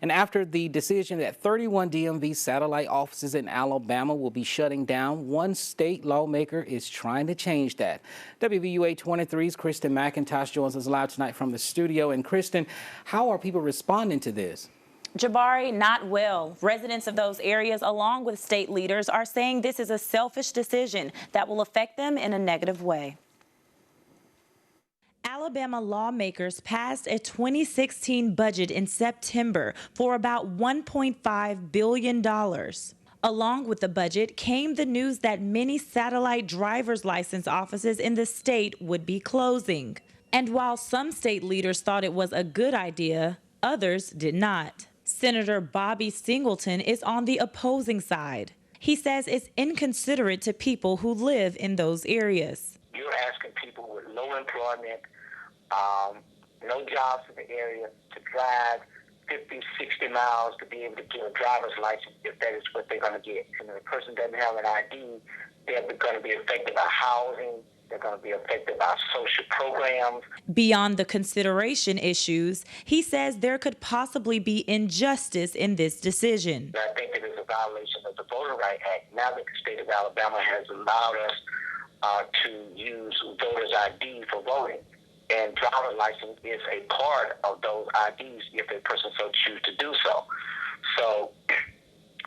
And after the decision that 31 DMV satellite offices in Alabama will be shutting down, one state lawmaker is trying to change that. WVUA 23's Kristen McIntosh joins us live tonight from the studio. And Kristen, how are people responding to this? Jabari, not well. Residents of those areas, along with state leaders, are saying this is a selfish decision that will affect them in a negative way. Alabama lawmakers passed a 2016 budget in September for about $1.5 billion. Along with the budget came the news that many satellite driver's license offices in the state would be closing. And while some state leaders thought it was a good idea, others did not. Senator Bobby Singleton is on the opposing side. He says it's inconsiderate to people who live in those areas. You're asking people with low employment, no jobs in the area, to drive 50, 60 miles to be able to get a driver's license if that is what they're going to get. And if a person doesn't have an ID, they're going to be affected by housing. They're going to be affected by social programs. Beyond the consideration issues, he says there could possibly be injustice in this decision. I think it is a violation of the Voter Rights Act. Now that the state of Alabama has allowed us to use voters' ID for voting, and driver's license is a part of those IDs if a person so chooses to do so. So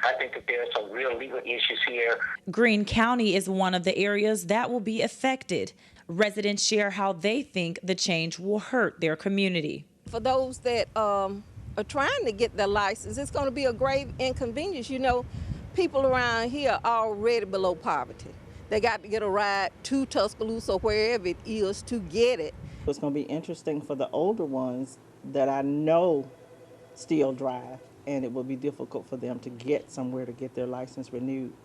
I think that there are some real legal issues here. Greene County is one of the areas that will be affected. Residents share how they think the change will hurt their community. For those that are trying to get their license, it's going to be a grave inconvenience. You know, people around here are already below poverty. They got to get a ride to Tuscaloosa or wherever it is to get it. It's going to be interesting for the older ones that I know still drive, and it will be difficult for them to get somewhere to get their license renewed.